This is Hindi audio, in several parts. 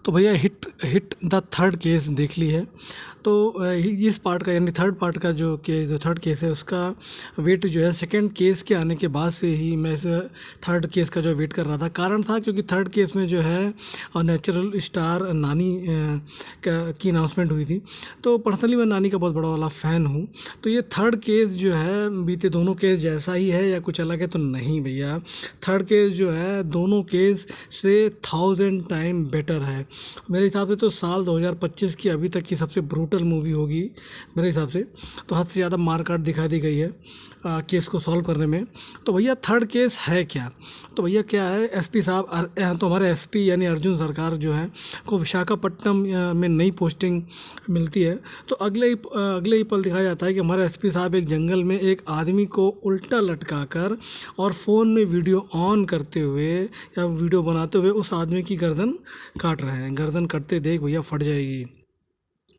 तो भैया hit hit the third case देख ली है। तो इस पार्ट का यानी थर्ड पार्ट का जो केस, जो थर्ड केस है उसका वेट जो है सेकंड केस के आने के बाद से ही मैं इस थर्ड केस का जो वेट कर रहा था। कारण था क्योंकि थर्ड केस में जो है नेचुरल स्टार नानी की अनाउंसमेंट हुई थी। तो पर्सनली मैं नानी का बहुत बड़ा वाला फ़ैन हूँ। तो ये थर्ड केस जो है बीते दोनों केस जैसा ही है या कुछ अलग है? तो नहीं भैया, थर्ड केस जो है दोनों केस से 1000 टाइम बेटर है। मेरे हिसाब से तो साल 2025 की अभी तक की सबसे ब्रूटल मूवी होगी मेरे हिसाब से। तो हद से ज़्यादा मार काट दिखा दी गई है केस को सॉल्व करने में। तो भैया थर्ड केस है क्या? तो भैया क्या है, एसपी साहब तो हमारे एसपी यानी अर्जुन सरकार जो है को विशाखापट्टनम में नई पोस्टिंग मिलती है। तो अगले ही पल दिखाया जाता है कि हमारे एसपी साहब एक जंगल में एक आदमी को उल्टा लटका कर और फ़ोन में वीडियो ऑन करते हुए या वीडियो बनाते हुए उस आदमी की गर्दन काट रहे हैं। गर्दन कटते देख भैया फट जाएगी।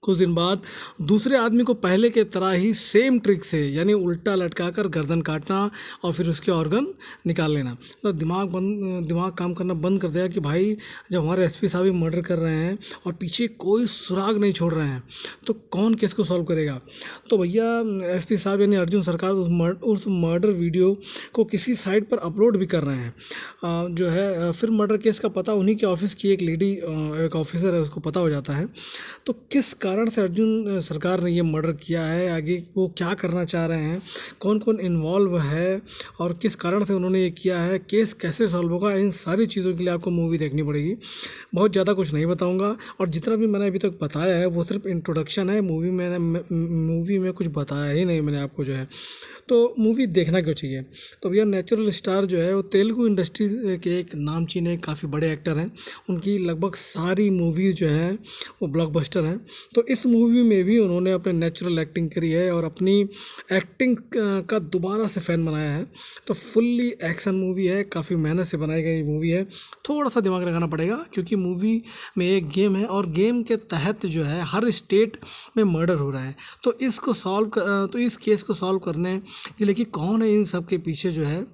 कुछ दिन बाद दूसरे आदमी को पहले के तरह ही सेम ट्रिक से यानी उल्टा लटका कर गर्दन काटना और फिर उसके ऑर्गन निकाल लेना। तो दिमाग काम करना बंद कर दिया कि भाई जब हमारे एसपी साहब ही मर्डर कर रहे हैं और पीछे कोई सुराग नहीं छोड़ रहे हैं तो कौन केस को सॉल्व करेगा? तो भैया एसपी साहब यानी अर्जुन सरकार उस मर्डर वीडियो को किसी साइट पर अपलोड भी कर रहे हैं। जो है फिर मर्डर केस का पता उन्हीं के ऑफिस की एक लेडी, एक ऑफिसर है, उसको पता हो जाता है। तो किस कारण से अर्जुन सरकार ने ये मर्डर किया है, आगे वो क्या करना चाह रहे हैं, कौन कौन इन्वॉल्व है और किस कारण से उन्होंने ये किया है, केस कैसे सॉल्व होगा, इन सारी चीज़ों के लिए आपको मूवी देखनी पड़ेगी। बहुत ज़्यादा कुछ नहीं बताऊंगा और जितना भी मैंने अभी तक बताया है वो सिर्फ इंट्रोडक्शन है। मूवी में कुछ बताया ही नहीं मैंने आपको जो है। तो मूवी देखना क्यों चाहिए? तो भैया नेचुरल स्टार जो है वो तेलुगु इंडस्ट्री के एक नामचीन काफ़ी बड़े एक्टर हैं। उनकी लगभग सारी मूवीज़ जो हैं वो ब्लॉकबस्टर हैं। तो इस मूवी में भी उन्होंने अपने नेचुरल एक्टिंग करी है और अपनी एक्टिंग का दोबारा से फ़ैन बनाया है। तो फुल्ली एक्शन मूवी है, काफ़ी मेहनत से बनाई गई मूवी है। थोड़ा सा दिमाग लगाना पड़ेगा क्योंकि मूवी में एक गेम है और गेम के तहत जो है हर स्टेट में मर्डर हो रहा है। तो इस केस को सॉल्व करने के लिए कि कौन है इन सब के पीछे जो है,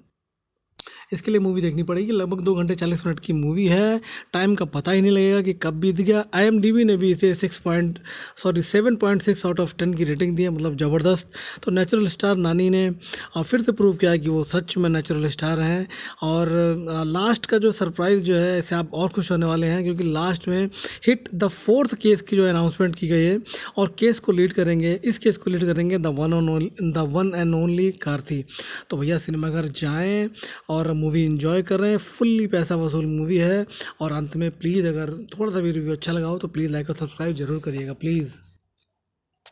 इसके लिए मूवी देखनी पड़ेगी। लगभग 2 घंटे 40 मिनट की मूवी है। टाइम का पता ही नहीं लगेगा कि कब बीत गया। IMDb ने भी इसे 7.6 आउट ऑफ 10 की रेटिंग दी है, मतलब ज़बरदस्त। तो नेचुरल स्टार नानी ने फिर से प्रूव किया कि वो सच में नेचुरल स्टार हैं। और लास्ट का जो सरप्राइज़ जो है इससे आप और खुश होने वाले हैं क्योंकि लास्ट में हिट द फोर्थ केस की जो अनाउंसमेंट की गई है और केस को लीड करेंगे, इस केस को लीड करेंगे the one and only Karti. तो भैया सिनेमाघर जाएँ और मूवी एंजॉय कर रहे हैं। फुल्ली पैसा वसूल मूवी है। और अंत में प्लीज़ अगर थोड़ा सा भी रिव्यू अच्छा लगा हो तो प्लीज़ लाइक और सब्सक्राइब जरूर करिएगा प्लीज़।